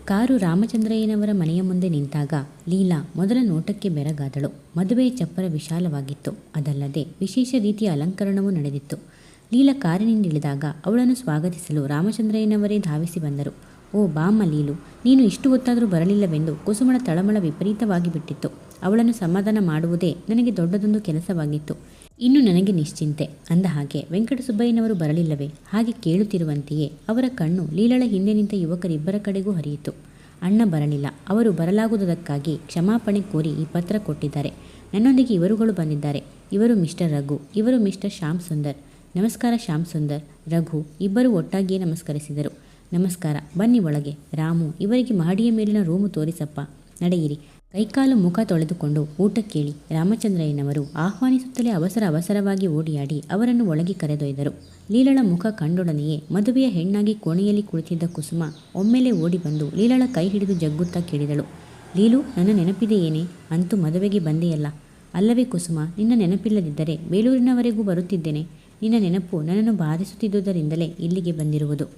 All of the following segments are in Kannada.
ಕಾರು ರಾಮಚಂದ್ರಯ್ಯನವರ ಮನೆಯ ಮುಂದೆ ನಿಂತಾಗ ಲೀಲಾ ಮೊದಲ ನೋಟಕ್ಕೆ ಬೆರಗಾದಳು. ಮದುವೆಯ ಚಪ್ಪರ ವಿಶಾಲವಾಗಿತ್ತು. ಅದಲ್ಲದೆ ವಿಶೇಷ ರೀತಿಯ ಅಲಂಕರಣವೂ ನಡೆದಿತ್ತು. ಲೀಲಾ ಕಾರಿನಿಂದಿಳಿದಾಗ ಅವಳನ್ನು ಸ್ವಾಗತಿಸಲು ರಾಮಚಂದ್ರಯ್ಯನವರೇ ಧಾವಿಸಿ ಬಂದರು. ಓ ಬಾಮ್ಮ ಲೀಲು, ನೀನು ಇಷ್ಟು ಹೊತ್ತಾದರೂ ಬರಲಿಲ್ಲವೆಂದು ಕುಸುಮಳ ತಳಮಳ ವಿಪರೀತವಾಗಿ ಬಿಟ್ಟಿತ್ತು. ಅವಳನ್ನು ಸಮಾಧಾನ ಮಾಡುವುದೇ ನನಗೆ ದೊಡ್ಡದೊಂದು ಕೆಲಸವಾಗಿತ್ತು. ಇನ್ನು ನನಗೆ ನಿಶ್ಚಿಂತೆ. ಅಂದ ಹಾಗೆ ವೆಂಕಟಸುಬ್ಬಯ್ಯನವರು ಬರಲಿಲ್ಲವೇ? ಹಾಗೆ ಕೇಳುತ್ತಿರುವಂತೆಯೇ ಅವರ ಕಣ್ಣು ಲೀಲಳ ಹಿಂದೆ ನಿಂತ ಯುವಕರಿಬ್ಬರ ಕಡೆಗೂ ಹರಿಯಿತು. ಅಣ್ಣ ಬರಲಿಲ್ಲ. ಅವರು ಬರಲಾಗುವುದಕ್ಕಾಗಿ ಕ್ಷಮಾಪಣೆ ಕೋರಿ ಈ ಪತ್ರ ಕೊಟ್ಟಿದ್ದಾರೆ. ನನ್ನೊಂದಿಗೆ ಇವರುಗಳು ಬಂದಿದ್ದಾರೆ. ಇವರು ಮಿಸ್ಟರ್ ರಘು, ಇವರು ಮಿಸ್ಟರ್ ಶ್ಯಾಮ್ ಸುಂದರ್. ನಮಸ್ಕಾರ ಶ್ಯಾಮ್ ಸುಂದರ್, ರಘು ಇಬ್ಬರು ಒಟ್ಟಾಗಿಯೇ ನಮಸ್ಕರಿಸಿದರು. ನಮಸ್ಕಾರ, ಬನ್ನಿ ಒಳಗೆ. ರಾಮು, ಇವರಿಗೆ ಮಹಡಿಯ ಮೇಲಿನ ರೂಮು ತೋರಿಸಪ್ಪ. ನಡೆಯಿರಿ. ಕೈಕಾಲು ಮುಖ ತೊಳೆದುಕೊಂಡು ಊಟ ಕೇಳಿ. ರಾಮಚಂದ್ರಯ್ಯನವರು ಆಹ್ವಾನಿಸುತ್ತಲೇ ಅವಸರವಾಗಿ ಓಡಿಯಾಡಿ ಅವರನ್ನು ಒಳಗೆ ಕರೆದೊಯ್ದರು. ಲೀಲಳ ಮುಖ ಕಂಡೊಡನೆಯೇ ಮದುವೆಯ ಹೆಣ್ಣಾಗಿ ಕೋಣೆಯಲ್ಲಿ ಕುಳಿತಿದ್ದ ಕುಸುಮ ಒಮ್ಮೆಲೆ ಓಡಿ ಬಂದು ಲೀಲಳ ಕೈ ಹಿಡಿದು ಜಗ್ಗುತ್ತಾ ಕೇಳಿದಳು. ಲೀಲು, ನನ್ನ ನೆನಪಿದೆಯೇನೇ? ಅಂತೂ ಮದುವೆಗೆ ಬಂದೆಯಲ್ಲ. ಅಲ್ಲವೇ ಕುಸುಮ, ನಿನ್ನ ನೆನಪಿಲ್ಲದಿದ್ದರೆ ಬೇಲೂರಿನವರೆಗೂ ಬರುತ್ತಿದ್ದೇನೆ. ನಿನ್ನ ನೆನಪು ನನ್ನನ್ನು ಬಾಧಿಸುತ್ತಿದ್ದುದರಿಂದಲೇ ಇಲ್ಲಿಗೆ ಬಂದಿರುವುದು.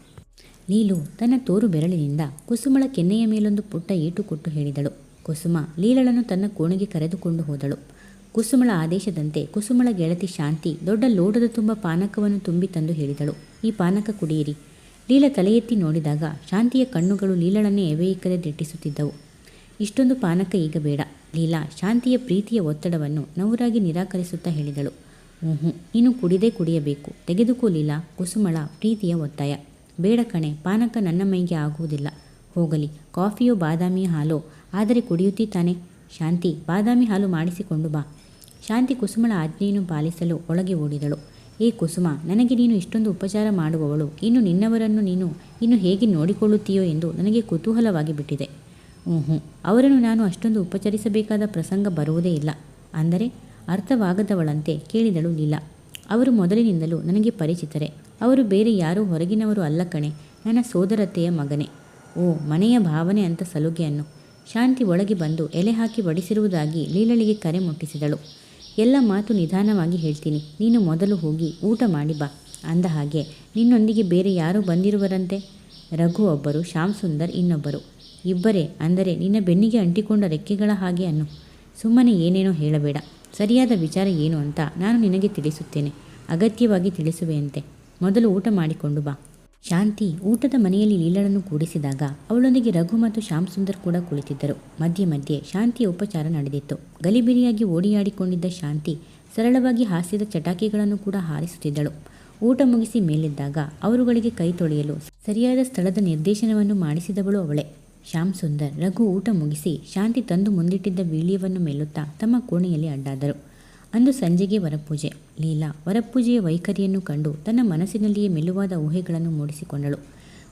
ಲೀಲು ತನ್ನ ತೋರು ಬೆರಳಿನಿಂದ ಕುಸುಮಳ ಕೆನ್ನೆಯ ಮೇಲೊಂದು ಪುಟ್ಟ ಏಟು ಕೊಟ್ಟು ಹೇಳಿದಳು. ಕುಸುಮ ಲೀಲಳನ್ನು ತನ್ನ ಕೋಣೆಗೆ ಕರೆದುಕೊಂಡು ಹೋದಳು. ಕುಸುಮಳ ಆದೇಶದಂತೆ ಕುಸುಮಳ ಗೆಳತಿ ಶಾಂತಿ ದೊಡ್ಡ ಲೋಟದ ತುಂಬ ಪಾನಕವನ್ನು ತುಂಬಿ ತಂದು ಹೇಳಿದಳು. ಈ ಪಾನಕ ಕುಡಿಯಿರಿ. ಲೀಲ ತಲೆ ಎತ್ತಿ ನೋಡಿದಾಗ ಶಾಂತಿಯ ಕಣ್ಣುಗಳು ಲೀಲಳನ್ನೇ ಎವೆಯಿಕ್ಕದೆ ದಿಟ್ಟಿಸುತ್ತಿದ್ದವು. ಇಷ್ಟೊಂದು ಪಾನಕ ಈಗ ಬೇಡ. ಲೀಲಾ ಶಾಂತಿಯ ಪ್ರೀತಿಯ ಒತ್ತಡವನ್ನು ನವರಾಗಿ ನಿರಾಕರಿಸುತ್ತಾ ಹೇಳಿದಳು. ನೀನು ಕುಡಿಯಬೇಕು. ತೆಗೆದುಕೋ ಲೀಲಾ. ಕುಸುಮಳ ಪ್ರೀತಿಯ ಒತ್ತಾಯ. ಬೇಡ ಕಣೆ, ಪಾನಕ ನನ್ನ ಮೈಗೆ ಆಗುವುದಿಲ್ಲ. ಹೋಗಲಿ, ಕಾಫಿಯೋ ಬಾದಾಮಿಯ ಹಾಲೋ ಆದರೆ ಕುಡಿಯುತ್ತೀ ತಾನೆ? ಶಾಂತಿ, ಬಾದಾಮಿ ಹಾಲು ಮಾಡಿಸಿಕೊಂಡು ಬಾ. ಶಾಂತಿ ಕುಸುಮಳ ಆಜ್ಞೆಯನ್ನು ಪಾಲಿಸಲು ಒಳಗೆ ಓಡಿದಳು. ಏ ಕುಸುಮ, ನನಗೆ ನೀನು ಇಷ್ಟೊಂದು ಉಪಚಾರ ಮಾಡುವವಳು. ಇನ್ನು ನಿನ್ನವರನ್ನು ನೀನು ಇನ್ನು ಹೇಗೆ ನೋಡಿಕೊಳ್ಳುತ್ತೀಯೋ ಎಂದು ನನಗೆ ಕುತೂಹಲವಾಗಿ ಬಿಟ್ಟಿದೆ. ಅವರನ್ನು ನಾನು ಅಷ್ಟೊಂದು ಉಪಚರಿಸಬೇಕಾದ ಪ್ರಸಂಗ ಬರುವುದೇ ಇಲ್ಲ. ಅಂದರೆ ಅರ್ಥವಾಗದವಳಂತೆ ಕೇಳಿದಳು ಲೀಲಾ. ಅವರು ಮೊದಲಿನಿಂದಲೂ ನನಗೆ ಪರಿಚಿತರೆ. ಅವರು ಬೇರೆ ಯಾರೂ ಹೊರಗಿನವರು ಅಲ್ಲ ಕಣೆ, ನನ್ನ ಸೋದರತೆಯ ಮಗನೇ. ಓ, ಮನೆಯ ಭಾವನೆ ಅಂತ ಸಲುಗೆ ಅನ್ನು. ಶಾಂತಿ ಒಳಗೆ ಬಂದು ಎಲೆ ಹಾಕಿ ಬಡಿಸಿರುವುದಾಗಿ ಲೀಲಳಿಗೆ ಕರೆ ಮುಟ್ಟಿಸಿದಳು. ಎಲ್ಲ ಮಾತು ನಿಧಾನವಾಗಿ ಹೇಳ್ತೀನಿ. ನೀನು ಮೊದಲು ಹೋಗಿ ಊಟ ಮಾಡಿ ಬಾ. ಅಂದ ಹಾಗೆ ನಿನ್ನೊಂದಿಗೆ ಬೇರೆ ಯಾರೂ ಬಂದಿರುವರಂತೆ? ರಘು ಒಬ್ಬರು, ಶ್ಯಾಮ್ ಸುಂದರ್ ಇನ್ನೊಬ್ಬರು. ಇಬ್ಬರೇ? ಅಂದರೆ ನಿನ್ನ ಬೆನ್ನಿಗೆ ಅಂಟಿಕೊಂಡ ರೆಕ್ಕೆಗಳ ಹಾಗೆ ಅನ್ನು. ಸುಮ್ಮನೆ ಏನೇನೋ ಹೇಳಬೇಡ. ಸರಿಯಾದ ವಿಚಾರ ಏನು ಅಂತ ನಾನು ನಿನಗೆ ತಿಳಿಸುತ್ತೇನೆ. ಅಗತ್ಯವಾಗಿ ತಿಳಿಸುವೆಯಂತೆ. ಮೊದಲು ಊಟ ಮಾಡಿಕೊಂಡು ಬಾ. ಶಾಂತಿ ಊಟದ ಮನೆಯಲ್ಲಿ ಲೀಲಳನ್ನು ಕೂಡಿಸಿದಾಗ ಅವಳೊಂದಿಗೆ ರಘು ಮತ್ತು ಶ್ಯಾಮ್ ಸುಂದರ್ ಕೂಡ ಕುಳಿತಿದ್ದರು. ಮಧ್ಯೆ ಮಧ್ಯೆ ಶಾಂತಿಯ ಉಪಚಾರ ನಡೆದಿತ್ತು. ಗಲಿಬಿಲಿಯಾಗಿ ಓಡಿಯಾಡಿಕೊಂಡಿದ್ದ ಶಾಂತಿ ಸರಳವಾಗಿ ಹಾಸ್ಯದ ಚಟಾಕಿಗಳನ್ನು ಕೂಡ ಹಾರಿಸುತ್ತಿದ್ದಳು. ಊಟ ಮುಗಿಸಿ ಮೇಲೆದ್ದಾಗ ಅವರುಗಳಿಗೆ ಕೈ ತೊಳೆಯಲು ಸರಿಯಾದ ಸ್ಥಳದ ನಿರ್ದೇಶನವನ್ನು ಮಾಡಿಸಿದವಳು ಅವಳೇ. ಶ್ಯಾಮ್ ಸುಂದರ್, ರಘು ಊಟ ಮುಗಿಸಿ ಶಾಂತಿ ತಂದು ಮುಂದಿಟ್ಟಿದ್ದ ವೀಳ್ಯವನ್ನು ಮೆಲ್ಲುತ್ತಾ ತಮ್ಮ ಕೋಣೆಯಲ್ಲಿ ಅಡ್ಡಾದರು. ಅಂದು ಸಂಜೆಗೆ ವರಪೂಜೆ. ಲೀಲಾ ವರಪೂಜೆಯ ವೈಖರಿಯನ್ನು ಕಂಡು ತನ್ನ ಮನಸ್ಸಿನಲ್ಲಿಯೇ ಮೆಲುವಾದ ಊಹೆಗಳನ್ನು ಮೂಡಿಸಿಕೊಂಡಳು.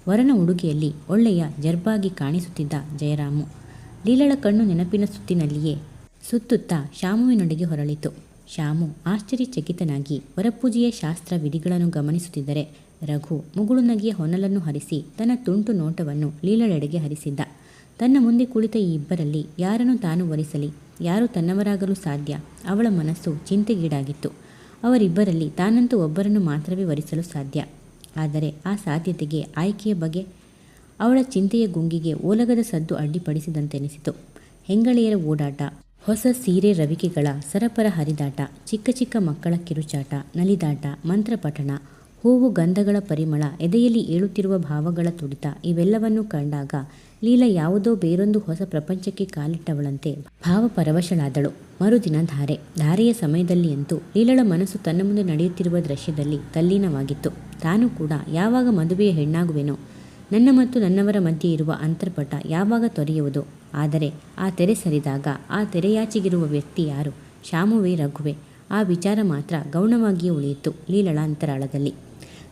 ವರನ ಉಡುಗೆಯಲ್ಲಿ ಒಳ್ಳೆಯ ಜರ್ಬಾಗಿ ಕಾಣಿಸುತ್ತಿದ್ದ ಜಯರಾಮು. ಲೀಲಳ ಕಣ್ಣು ನೆನಪಿನ ಸುತ್ತಿನಲ್ಲಿಯೇ ಸುತ್ತುತ್ತಾ ಶಾಮುವಿನೊಡೆಗೆ ಹೊರಳಿತು. ಶಾಮು ಆಶ್ಚರ್ಯಚಕಿತನಾಗಿ ವರಪೂಜೆಯ ಶಾಸ್ತ್ರ ವಿಧಿಗಳನ್ನು ಗಮನಿಸುತ್ತಿದ್ದರೆ ರಘು ಮುಗುಳು ನಗೆಯ ಹೊನಲನ್ನು ಹರಿಸಿ ತನ್ನ ತುಂಟು ನೋಟವನ್ನು ಲೀಲಳೆಡೆಗೆ ಹರಿಸಿದ್ದ. ತನ್ನ ಮುಂದೆ ಕುಳಿತ ಈ ಇಬ್ಬರಲ್ಲಿ ಯಾರನ್ನು ತಾನು ವರಿಸಲಿ? ಯಾರು ತನ್ನವರಾಗಲು ಸಾಧ್ಯ? ಅವಳ ಮನಸ್ಸು ಚಿಂತೆಗೀಡಾಗಿತ್ತು. ಅವರಿಬ್ಬರಲ್ಲಿ ತಾನಂತೂ ಒಬ್ಬರನ್ನು ಮಾತ್ರವೇ ವರಿಸಲು ಸಾಧ್ಯ. ಆದರೆ ಆ ಸಾಧ್ಯತೆಗೆ ಆಯ್ಕೆಯ ಬಗೆ ಅವಳ ಚಿಂತೆಯ ಗುಂಗಿಗೆ ಓಲಗದ ಸದ್ದು ಅಡ್ಡಿಪಡಿಸಿದಂತೆನಿಸಿತು. ಹೆಂಗಳೆಯರ ಓಡಾಟ, ಹೊಸ ಸೀರೆ ರವಿಕೆಗಳ ಸರಪರ ಹರಿದಾಟ, ಚಿಕ್ಕ ಚಿಕ್ಕ ಮಕ್ಕಳ ಕಿರುಚಾಟ, ನಲಿದಾಟ, ಮಂತ್ರಪಠಣ, ಹೂವು ಗಂಧಗಳ ಪರಿಮಳ, ಎದೆಯಲ್ಲಿ ಏಳುತ್ತಿರುವ ಭಾವಗಳ ತುಡಿತ ಇವೆಲ್ಲವನ್ನೂ ಕಂಡಾಗ ಲೀಲಾ ಯಾವುದೋ ಬೇರೊಂದು ಹೊಸ ಪ್ರಪಂಚಕ್ಕೆ ಕಾಲಿಟ್ಟವಳಂತೆ ಭಾವಪರವಶಳಾದಳು. ಮರುದಿನ ಧಾರೆಯ ಸಮಯದಲ್ಲಿ ಅಂತೂ ಲೀಲಳ ಮನಸ್ಸು ತನ್ನ ಮುಂದೆ ನಡೆಯುತ್ತಿರುವ ದೃಶ್ಯದಲ್ಲಿ ತಲ್ಲೀನವಾಗಿತ್ತು. ತಾನು ಕೂಡ ಯಾವಾಗ ಮದುವೆಯ ಹೆಣ್ಣಾಗುವೆನೋ, ನನ್ನ ಮತ್ತು ನನ್ನವರ ಮಧ್ಯೆ ಇರುವ ಅಂತರ್ಪಟ ಯಾವಾಗ ತೊರೆಯುವುದು? ಆದರೆ ಆ ತೆರೆ ಸರಿದಾಗ ಆ ತೆರೆಯಾಚೆಗಿರುವ ವ್ಯಕ್ತಿ ಯಾರು? ಶಾಮುವೇ, ರಘುವೆ? ಆ ವಿಚಾರ ಮಾತ್ರ ಗೌಣವಾಗಿಯೇ ಉಳಿಯಿತು ಲೀಲಳ ಅಂತರಾಳದಲ್ಲಿ.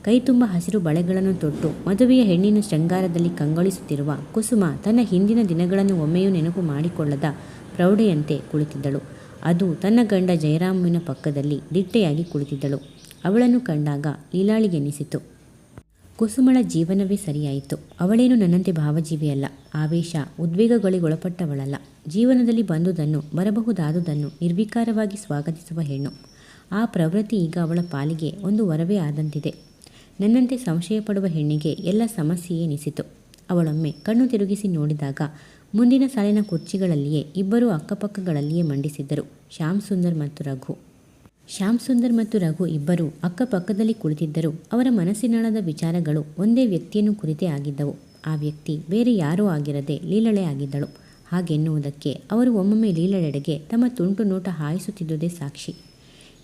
ಕೈ ತುಂಬ ಹಸಿರು ಬಳೆಗಳನ್ನು ತೊಟ್ಟು ಮದುವೆಯ ಹೆಣ್ಣಿನ ಶೃಂಗಾರದಲ್ಲಿ ಕಂಗೊಳಿಸುತ್ತಿರುವ ಕುಸುಮ ತನ್ನ ಹಿಂದಿನ ದಿನಗಳನ್ನು ಒಮ್ಮೆಯೂ ನೆನಪು ಮಾಡಿಕೊಳ್ಳದ ಪ್ರೌಢೆಯಂತೆ ಕುಳಿತಿದ್ದಳು. ಅದು ತನ್ನ ಗಂಡ ಜಯರಾಮುವಿನ ಪಕ್ಕದಲ್ಲಿ ದಿಟ್ಟೆಯಾಗಿ ಕುಳಿತಿದ್ದಳು. ಅವಳನ್ನು ಕಂಡಾಗ ಲೀಲಾಳಿಗೆನ್ನಿಸಿತು, ಕುಸುಮಳ ಜೀವನವೇ ಸರಿಯಾಯಿತು. ಅವಳೇನು ನನ್ನಂತೆ ಭಾವಜೀವಿಯಲ್ಲ, ಆವೇಶ ಉದ್ವೇಗಗಳಿಗೊಳಪಟ್ಟವಳಲ್ಲ. ಜೀವನದಲ್ಲಿ ಬಂದುದನ್ನು ಬರಬಹುದಾದುದನ್ನು ನಿರ್ವಿಕಾರವಾಗಿ ಸ್ವಾಗತಿಸುವ ಹೆಣ್ಣು. ಆ ಪ್ರವೃತ್ತಿ ಈಗ ಅವಳ ಪಾಲಿಗೆ ಒಂದು ವರವೇ ಆದಂತಿದೆ. ನನ್ನಂತೆ ಸಂಶಯ ಪಡುವ ಹೆಣ್ಣಿಗೆ ಎಲ್ಲ ಸಮಸ್ಯೆಯೇ ಎನಿಸಿತು. ಅವಳೊಮ್ಮೆ ಕಣ್ಣು ತಿರುಗಿಸಿ ನೋಡಿದಾಗ ಮುಂದಿನ ಸಾಲಿನ ಕುರ್ಚಿಗಳಲ್ಲಿಯೇ ಇಬ್ಬರೂ ಅಕ್ಕಪಕ್ಕಗಳಲ್ಲಿಯೇ ಮಂಡಿಸಿದ್ದರು ಶ್ಯಾಮ್ ಸುಂದರ್ ಮತ್ತು ರಘು. ಶ್ಯಾಮ್ ಸುಂದರ್ ಮತ್ತು ರಘು ಇಬ್ಬರೂ ಅಕ್ಕಪಕ್ಕದಲ್ಲಿ ಕುಳಿತಿದ್ದರು. ಅವರ ಮನಸ್ಸಿನಾಳದ ವಿಚಾರಗಳು ಒಂದೇ ವ್ಯಕ್ತಿಯನ್ನು ಕುರಿತೇ ಆಗಿದ್ದವು. ಆ ವ್ಯಕ್ತಿ ಬೇರೆ ಯಾರೂ ಆಗಿರದೆ ಲೀಲಳೆ ಆಗಿದ್ದಳು. ಹಾಗೆನ್ನುವುದಕ್ಕೆ ಅವರು ಒಮ್ಮೊಮ್ಮೆ ಲೀಲಳೆಡೆಗೆ ತಮ್ಮ ತುಂಟು ನೋಟ ಹಾಯಿಸುತ್ತಿದ್ದುದೇ ಸಾಕ್ಷಿ.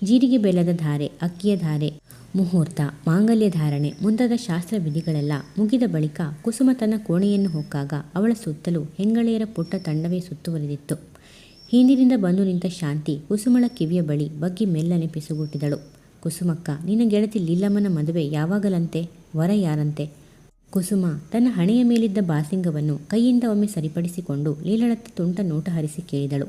ಜೀರಿಗೆ ಬೆಲ್ಲದ ಧಾರೆ, ಅಕ್ಕಿಯ ಧಾರೆ, ಮುಹೂರ್ತ, ಮಾಂಗಲ್ಯ ಧಾರಣೆ ಮುಂತಾದ ಶಾಸ್ತ್ರ ವಿಧಿಗಳೆಲ್ಲ ಮುಗಿದ ಬಳಿಕ ಕುಸುಮ ತನ್ನ ಕೋಣೆಯನ್ನು ಹೊಕ್ಕಾಗ ಅವಳ ಸುತ್ತಲೂ ಹೆಂಗಳೆಯರ ಪುಟ್ಟ ತಂಡವೇ ಸುತ್ತುವರಿದಿತ್ತು. ಹಿಂದಿನಿಂದ ಬಂದು ನಿಂತ ಶಾಂತಿ ಕುಸುಮಳ ಕಿವಿಯ ಬಳಿ ಬಗ್ಗಿ ಮೆಲ್ಲನೆ ಪಿಸುಗುಟ್ಟಿದಳು. ಕುಸುಮಕ್ಕ, ನಿನ್ನ ಗೆಳತಿ ಲೀಲಮ್ಮನ ಮದುವೆ ಯಾವಾಗಲಂತೆ? ವರ ಯಾರಂತೆ? ಕುಸುಮ ತನ್ನ ಹಣೆಯ ಮೇಲಿದ್ದ ಬಾಸಿಂಗವನ್ನು ಕೈಯಿಂದ ಒಮ್ಮೆ ಸರಿಪಡಿಸಿಕೊಂಡು ಲೀಲಳತ್ತ ತುಂಟ ನೋಟ ಹರಿಸಿ ಕೇಳಿದಳು.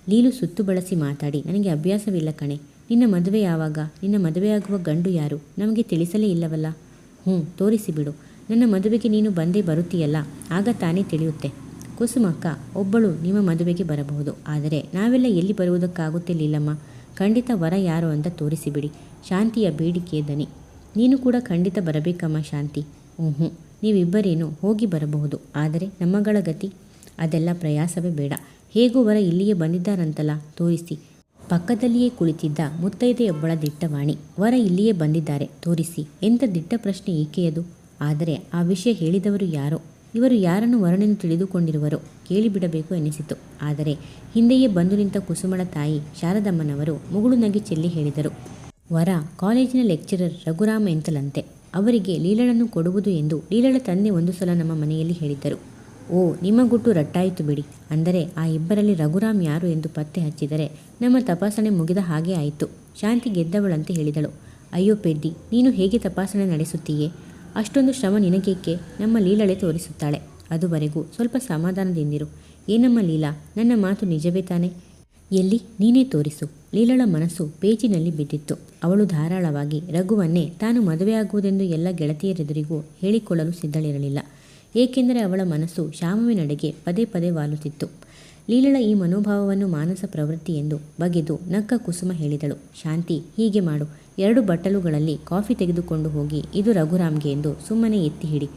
ಲೀಲು ಸುತ್ತು ಬಳಸಿ ಮಾತಾಡಿ, ನನಗೆ ಅಭ್ಯಾಸವಿಲ್ಲ ಕಣೆ. ನಿನ್ನ ಮದುವೆ ಯಾವಾಗ? ನಿನ್ನ ಮದುವೆಯಾಗುವ ಗಂಡು ಯಾರು? ನಮಗೆ ತಿಳಿಸಲೇ ಇಲ್ಲವಲ್ಲ. ತೋರಿಸಿ ಬಿಡು. ನನ್ನ ಮದುವೆಗೆ ನೀನು ಬಂದೇ ಬರುತ್ತೀಯಲ್ಲ, ಆಗ ತಾನೇ ತಿಳಿಯುತ್ತೆ. ಕುಸುಮಕ್ಕ, ಒಬ್ಬಳು ನಿಮ್ಮ ಮದುವೆಗೆ ಬರಬಹುದು, ಆದರೆ ನಾವೆಲ್ಲ ಎಲ್ಲಿ ಬರುವುದಕ್ಕಾಗುತ್ತೆ ಲೀಲಮ್ಮ? ಖಂಡಿತ ವರ ಯಾರು ಅಂತ ತೋರಿಸಿಬಿಡಿ. ಶಾಂತಿಯ ಬೇಡಿಕೆಯ ದನಿ. ನೀನು ಕೂಡ ಖಂಡಿತ ಬರಬೇಕಮ್ಮ ಶಾಂತಿ. ನೀವಿಬ್ಬರೇನು ಹೋಗಿ ಬರಬಹುದು, ಆದರೆ ನಮ್ಮಗಳ ಗತಿ? ಅದೆಲ್ಲ ಪ್ರಯಾಸವೇ ಬೇಡ. ಹೇಗೂ ವರ ಇಲ್ಲಿಯೇ ಬಂದಿದ್ದಾರಂತಲ್ಲ, ತೋರಿಸಿ. ಪಕ್ಕದಲ್ಲಿಯೇ ಕುಳಿತಿದ್ದ ಮುತ್ತೈದೆಯೊಬ್ಬಳ ದಿಟ್ಟವಾಣಿ. ವರ ಇಲ್ಲಿಯೇ ಬಂದಿದ್ದಾರೆ, ತೋರಿಸಿ. ಎಂಥ ದಿಟ್ಟ ಪ್ರಶ್ನೆ ಈಕೆಯದು. ಆದರೆ ಆ ವಿಷಯ ಹೇಳಿದವರು ಯಾರೋ? ಇವರು ಯಾರನ್ನು ವರನೆಂದು ತಿಳಿದುಕೊಂಡಿರುವರೋ ಕೇಳಿಬಿಡಬೇಕು ಎನಿಸಿತು. ಆದರೆ ಹಿಂದೆಯೇ ಬಂದು ನಿಂತ ಕುಸುಮಳ ತಾಯಿ ಶಾರದಮ್ಮನವರು ಮುಗುಳು ನಗೆ ಚೆಲ್ಲಿ ಹೇಳಿದರು. ವರ ಕಾಲೇಜಿನ ಲೆಕ್ಚರರ್ ರಘುರಾಮ ಎಂತಲಂತೆ. ಅವರಿಗೆ ಲೀಲಳನ್ನು ಕೊಡುವುದು ಎಂದು ಲೀಲಳ ತಂದೆ ಒಂದು ಸಲ ನಮ್ಮ ಮನೆಯಲ್ಲಿ ಹೇಳಿದ್ದರು. ಓ, ನಿಮ್ಮ ಗುಟ್ಟು ರಟ್ಟಾಯಿತು ಬಿಡಿ. ಅಂದರೆ ಆ ಇಬ್ಬರಲ್ಲಿ ರಘುರಾಮ್ ಯಾರು ಎಂದು ಪತ್ತೆ ಹಚ್ಚಿದರೆ ನಮ್ಮ ತಪಾಸಣೆ ಮುಗಿದ ಹಾಗೆ ಆಯಿತು. ಶಾಂತಿ ಗೆದ್ದವಳಂತೆ ಹೇಳಿದಳು. ಅಯ್ಯೋ ಪೆದ್ದಿ, ನೀನು ಹೇಗೆ ತಪಾಸಣೆ ನಡೆಸುತ್ತೀಯೇ? ಅಷ್ಟೊಂದು ಶ್ರಮ ನಿನಗೇಕೆ? ನಮ್ಮ ಲೀಲಳೆ ತೋರಿಸುತ್ತಾಳೆ. ಅದುವರೆಗೂ ಸ್ವಲ್ಪ ಸಮಾಧಾನದಿಂದಿರು. ಏನಮ್ಮ ಲೀಲಾ, ನನ್ನ ಮಾತು ನಿಜವೇ ತಾನೆ? ಎಲ್ಲಿ, ನೀನೇ ತೋರಿಸು. ಲೀಲಳ ಮನಸ್ಸು ಪೇಚಿನಲ್ಲಿ ಬಿದ್ದಿತ್ತು. ಅವಳು ಧಾರಾಳವಾಗಿ ರಘುವನ್ನೇ ತಾನು ಮದುವೆಯಾಗುವುದೆಂದು ಎಲ್ಲ ಗೆಳತಿಯರೆದುರಿಗೂ ಹೇಳಿಕೊಳ್ಳಲು ಸಿದ್ಧಳಿರಲಿಲ್ಲ. ಏಕೆಂದರೆ ಅವಳ ಮನಸ್ಸು ಶ್ಯಾಮುವಿನಡೆಗೆ ಪದೇ ಪದೇ ವಾಲುತ್ತಿತ್ತು. ಲೀಲಳ ಈ ಮನೋಭಾವವನ್ನು ಮಾನಸ ಪ್ರವೃತ್ತಿ ಎಂದು ಬಗೆದು ನಕ್ಕ ಕುಸುಮ ಹೇಳಿದಳು. ಶಾಂತಿ, ಹೀಗೆ ಮಾಡು. 2 ಬಟ್ಟಲುಗಳಲ್ಲಿ ಕಾಫಿ ತೆಗೆದುಕೊಂಡು ಹೋಗಿ ಇದು ರಘುರಾಮ್ಗೆ ಎಂದು ಸುಮ್ಮನೆ ಎತ್ತಿ ಹಿಡಿ.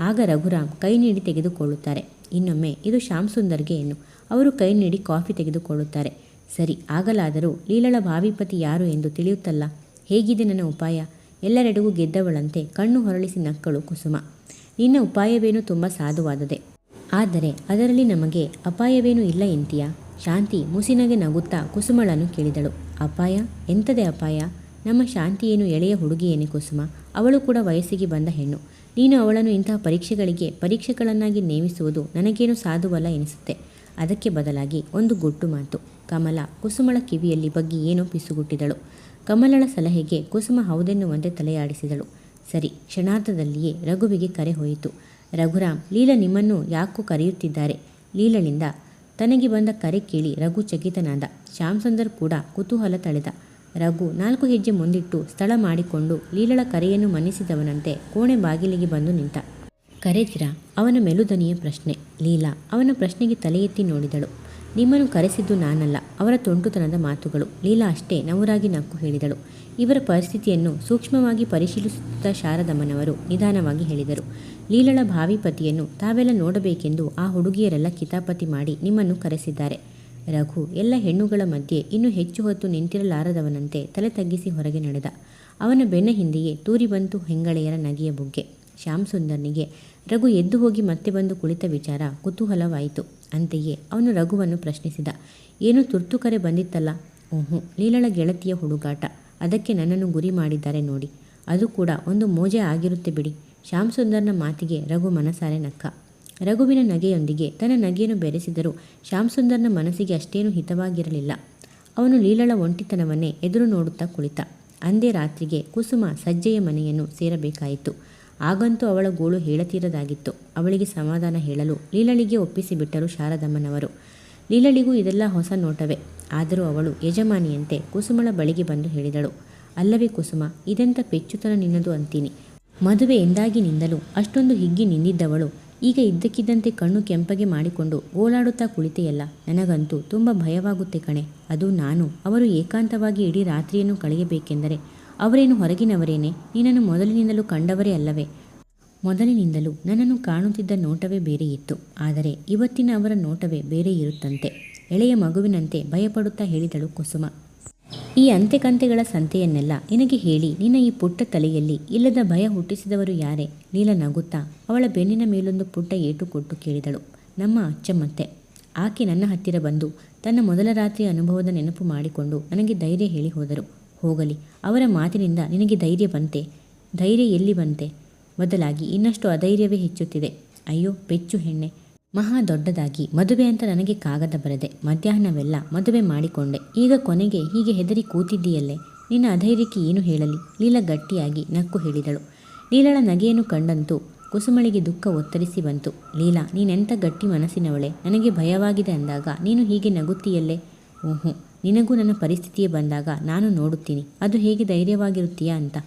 ಆಗ ರಘುರಾಮ್ ಕೈ ನೀಡಿ ತೆಗೆದುಕೊಳ್ಳುತ್ತಾರೆ. ಇನ್ನೊಮ್ಮೆ ಇದು ಶ್ಯಾಮ್ ಸುಂದರ್ಗೆ ಎನ್ನು. ಅವರು ಕೈ ನೀಡಿ ಕಾಫಿ ತೆಗೆದುಕೊಳ್ಳುತ್ತಾರೆ. ಸರಿ, ಆಗಲಾದರೂ ಲೀಲಳ ಭಾವಿಪತಿ ಯಾರು ಎಂದು ತಿಳಿಯುತ್ತಲ್ಲ. ಹೇಗಿದೆ ನನ್ನ ಉಪಾಯ? ಎಲ್ಲರೆಡೆಗೂ ಗೆದ್ದವಳಂತೆ ಕಣ್ಣು ಹೊರಳಿಸಿ ನಕ್ಕಳು ಕುಸುಮ. ನಿನ್ನ ಉಪಾಯವೇನು ತುಂಬ ಸಾಧುವಾದದೆ, ಆದರೆ ಅದರಲ್ಲಿ ನಮಗೆ ಅಪಾಯವೇನೂ ಇಲ್ಲ ಎಂತೀಯಾ? ಶಾಂತಿ ಮುಸಿನಗೆ ನಗುತ್ತಾ ಕುಸುಮಳನ್ನು ಕೇಳಿದಳು. ಅಪಾಯ? ಎಂಥದೇ ಅಪಾಯ? ನಮ್ಮ ಶಾಂತಿ ಏನು ಎಳೆಯ ಹುಡುಗಿಯೇನೆ ಕುಸುಮ? ಅವಳು ಕೂಡ ವಯಸ್ಸಿಗೆ ಬಂದ ಹೆಣ್ಣು. ನೀನು ಅವಳನ್ನು ಇಂತಹ ಪರೀಕ್ಷೆಗಳನ್ನಾಗಿ ನೇಮಿಸುವುದು ನನಗೇನು ಸಾಧುವಲ್ಲ ಎನಿಸುತ್ತೆ. ಅದಕ್ಕೆ ಬದಲಾಗಿ ಒಂದು ಗುಟ್ಟು ಮಾತು. ಕಮಲ ಕುಸುಮಳ ಕಿವಿಯಲ್ಲಿ ಬಗ್ಗಿ ಏನೋ ಪಿಸುಗುಟ್ಟಿದಳು. ಕಮಲಳ ಸಲಹೆಗೆ ಕುಸುಮ ಹೌದೆನ್ನುವಂತೆ ತಲೆಯಾಡಿಸಿದಳು. ಸರಿ, ಕ್ಷಣಾರ್ಧದಲ್ಲಿಯೇ ರಘುವಿಗೆ ಕರೆ ಹೋಯಿತು. ರಘುರಾಮ್, ಲೀಲಾ ನಿಮ್ಮನ್ನು ಯಾಕೋ ಕರೆಯುತ್ತಿದ್ದಾರೆ. ಲೀಲಳಿಂದ ತನಗೆ ಬಂದ ಕರೆ ಕೇಳಿ ರಘು ಚಕಿತನಾದ. ಶ್ಯಾಮ್ ಸುಂದರ್ ಕೂಡ ಕುತೂಹಲ ತಳೆದ. ರಘು 4 ಹೆಜ್ಜೆ ಮುಂದಿಟ್ಟು ಸ್ಥಳ ಮಾಡಿಕೊಂಡು ಲೀಲಳ ಕರೆಯನ್ನು ಮನ್ನಿಸಿದವನಂತೆ ಕೋಣೆ ಬಾಗಿಲಿಗೆ ಬಂದು ನಿಂತ. ಕರೆದಿರಾ? ಅವನ ಮೆಲುದನಿಯ ಪ್ರಶ್ನೆ. ಲೀಲಾ ಅವನ ಪ್ರಶ್ನೆಗೆ ತಲೆ ಎತ್ತಿ ನೋಡಿದಳು. ನಿಮ್ಮನ್ನು ಕರೆಸಿದ್ದು ನಾನಲ್ಲ, ಅವರ ತುಂಟುತನದ ಮಾತುಗಳು. ಲೀಲಾ ಅಷ್ಟೇ ನವುರಾಗಿ ನಕ್ಕು ಹೇಳಿದಳು. ಇವರ ಪರಿಸ್ಥಿತಿಯನ್ನು ಸೂಕ್ಷ್ಮವಾಗಿ ಪರಿಶೀಲಿಸುತ್ತಾ ಶಾರದಮ್ಮನವರು ನಿಧಾನವಾಗಿ ಹೇಳಿದರು. ಲೀಲಳ ಭಾವಿ ಪತಿಯನ್ನು ತಾವೆಲ್ಲ ನೋಡಬೇಕೆಂದು ಆ ಹುಡುಗಿಯರೆಲ್ಲ ಕಿತಾಪತಿ ಮಾಡಿ ನಿಮ್ಮನ್ನು ಕರೆಸಿದ್ದಾರೆ. ರಘು ಎಲ್ಲ ಹೆಣ್ಣುಗಳ ಮಧ್ಯೆ ಇನ್ನೂ ಹೆಚ್ಚು ಹೊತ್ತು ನಿಂತಿರಲಾರದವನಂತೆ ತಲೆ ತಗ್ಗಿಸಿ ಹೊರಗೆ ನಡೆದ. ಅವನ ಬೆನ್ನ ಹಿಂದೆಯೇ ತೂರಿ ಬಂತು ಹೆಂಗಳೆಯರ ನಗೆಯ ಬುಗ್ಗೆ. ಶ್ಯಾಮ್ ಸುಂದರ್ನಿಗೆ ರಘು ಎದ್ದು ಹೋಗಿ ಮತ್ತೆ ಬಂದು ಕುಳಿತ ವಿಚಾರ ಕುತೂಹಲವಾಯಿತು. ಅಂತೆಯೇ ಅವನು ರಘುವನ್ನು ಪ್ರಶ್ನಿಸಿದ. ಏನು ತುರ್ತು ಕರೆ ಬಂದಿತ್ತಲ್ಲ? ಲೀಲಳ ಗೆಳತಿಯ ಹುಡುಗಾಟ. ಅದಕ್ಕೆ ನನ್ನನ್ನು ಗುರಿ ಮಾಡಿದ್ದಾರೆ ನೋಡಿ. ಅದು ಕೂಡ ಒಂದು ಮೋಜೆ ಆಗಿರುತ್ತೆ ಬಿಡಿ. ಶ್ಯಾಮ್ ಸುಂದರ್ನ ಮಾತಿಗೆ ರಘು ಮನಸಾರೆ ನಕ್ಕ. ರಘುವಿನ ನಗೆಯೊಂದಿಗೆ ತನ್ನ ನಗೆಯನ್ನು ಬೆರೆಸಿದರೂ ಶ್ಯಾಮ್ ಸುಂದರ್ನ ಮನಸ್ಸಿಗೆ ಅಷ್ಟೇನೂ ಹಿತವಾಗಿರಲಿಲ್ಲ. ಅವನು ಲೀಲಳ ಒಂಟಿತನವನ್ನೇ ಎದುರು ನೋಡುತ್ತಾ ಕುಳಿತ. ಅಂದೇ ರಾತ್ರಿಗೆ ಕುಸುಮ ಸಜ್ಜೆಯ ಮನೆಯನ್ನು ಸೇರಬೇಕಾಯಿತು. ಆಗಂತೂ ಅವಳ ಗೋಳು ಹೇಳತೀರದಾಗಿತ್ತು. ಅವಳಿಗೆ ಸಮಾಧಾನ ಹೇಳಲು ಲೀಲಳಿಗೆ ಒಪ್ಪಿಸಿಬಿಟ್ಟರು ಶಾರದಮ್ಮನವರು. ಲೀಲಳಿಗೂ ಇದೆಲ್ಲ ಹೊಸ ನೋಟವೇ. ಆದರೂ ಅವಳು ಯಜಮಾನಿಯಂತೆ ಕುಸುಮಳ ಬಳಿಗೆ ಬಂದು ಹೇಳಿದಳು. ಅಲ್ಲವೇ ಕುಸುಮ, ಇದೆಂಥ ಪೆಚ್ಚುತನ ನಿನ್ನದು ಅಂತೀನಿ. ಮದುವೆ ಎಂದಾಗಿನಿಂದಲೂ ಅಷ್ಟೊಂದು ಹಿಗ್ಗಿ ನಿಂದಿದ್ದವಳು ಈಗ ಇದ್ದಕ್ಕಿದ್ದಂತೆ ಕಣ್ಣು ಕೆಂಪಗೆ ಮಾಡಿಕೊಂಡು ಓಲಾಡುತ್ತಾ ಕುಳಿತೆಯಲ್ಲ. ನನಗಂತೂ ತುಂಬ ಭಯವಾಗುತ್ತೆ ಕಣೆ. ಅದು ನಾನು ಅವರು ಏಕಾಂತವಾಗಿ ಇಡೀ ರಾತ್ರಿಯನ್ನು ಕಳೆಯಬೇಕೆಂದರೆ ಅವರೇನು ಹೊರಗಿನವರೇನೆ? ನಿನ್ನನ್ನು ಮೊದಲಿನಿಂದಲೂ ಕಂಡವರೇ ಅಲ್ಲವೇ? ಮೊದಲಿನಿಂದಲೂ ನನ್ನನ್ನು ಕಾಣುತ್ತಿದ್ದ ನೋಟವೇ ಬೇರೆ ಇತ್ತು. ಆದರೆ ಇವತ್ತಿನ ಅವರ ನೋಟವೇ ಬೇರೆ ಇರುತ್ತಂತೆ. ಎಳೆಯ ಮಗುವಿನಂತೆ ಭಯಪಡುತ್ತಾ ಹೇಳಿದಳು ಕುಸುಮ. ಈ ಅಂತೆಕಂತೆಗಳ ಸಂತೆಯನ್ನೆಲ್ಲ ನಿನಗೆ ಹೇಳಿ ನಿನ್ನ ಈ ಪುಟ್ಟ ತಲೆಯಲ್ಲಿ ಇಲ್ಲದ ಭಯ ಹುಟ್ಟಿಸಿದವರು ಯಾರೇ? ಲೀಲಾ ನಗುತ್ತಾ ಅವಳ ಬೆನ್ನಿನ ಮೇಲೊಂದು ಪುಟ್ಟ ಏಟು ಕೊಟ್ಟು ಕೇಳಿದಳು. ನಮ್ಮ ಅಚ್ಚಮ್ಮತ್ತೆ. ಆಕೆ ನನ್ನ ಹತ್ತಿರ ಬಂದು ತನ್ನ ಮೊದಲ ರಾತ್ರಿಯ ಅನುಭವದ ನೆನಪು ಮಾಡಿಕೊಂಡು ನನಗೆ ಧೈರ್ಯ ಹೇಳಿ ಹೋದರು. ಹೋಗಲಿ, ಅವರ ಮಾತಿನಿಂದ ನಿನಗೆ ಧೈರ್ಯ ಬಂತೆ? ಧೈರ್ಯ ಎಲ್ಲಿ ಬಂತೆ? ಬದಲಾಗಿ ಇನ್ನಷ್ಟು ಅಧೈರ್ಯವೇ ಹೆಚ್ಚುತ್ತಿದೆ. ಅಯ್ಯೋ ಪೆಚ್ಚು ಹೆಣ್ಣೆ, ಮಹಾ ದೊಡ್ಡದಾಗಿ ಮದುವೆ ಅಂತ ನನಗೆ ಕಾಗದ ಬರೆದೆ. ಮಧ್ಯಾಹ್ನವೆಲ್ಲ ಮದುವೆ ಮಾಡಿಕೊಂಡೆ. ಈಗ ಕೊನೆಗೆ ಹೀಗೆ ಹೆದರಿ ಕೂತಿದ್ದೀಯಲ್ಲೇ? ನಿನ್ನ ಅಧೈರ್ಯಕ್ಕೆ ಏನು ಹೇಳಲಿ? ಲೀಲಾ ಗಟ್ಟಿಯಾಗಿ ನಕ್ಕು ಹೇಳಿದಳು. ಲೀಲಳ ನಗೆಯನ್ನು ಕಂಡಂತೂ ಕುಸುಮಳಿಗೆ ದುಃಖ ಒತ್ತರಿಸಿ ಬಂತು. ಲೀಲಾ, ನೀನೆಂಥ ಗಟ್ಟಿ ಮನಸ್ಸಿನವಳೆ. ನನಗೆ ಭಯವಾಗಿದೆ ಅಂದಾಗ ನೀನು ಹೀಗೆ ನಗುತ್ತೀಯಲ್ಲೇ? ಓಹೋ, ನಿನಗೂ ನನ್ನ ಪರಿಸ್ಥಿತಿಯೇ ಬಂದಾಗ ನಾನು ನೋಡುತ್ತೀನಿ ಅದು ಹೇಗೆ ಧೈರ್ಯವಾಗಿರುತ್ತೀಯಾ ಅಂತ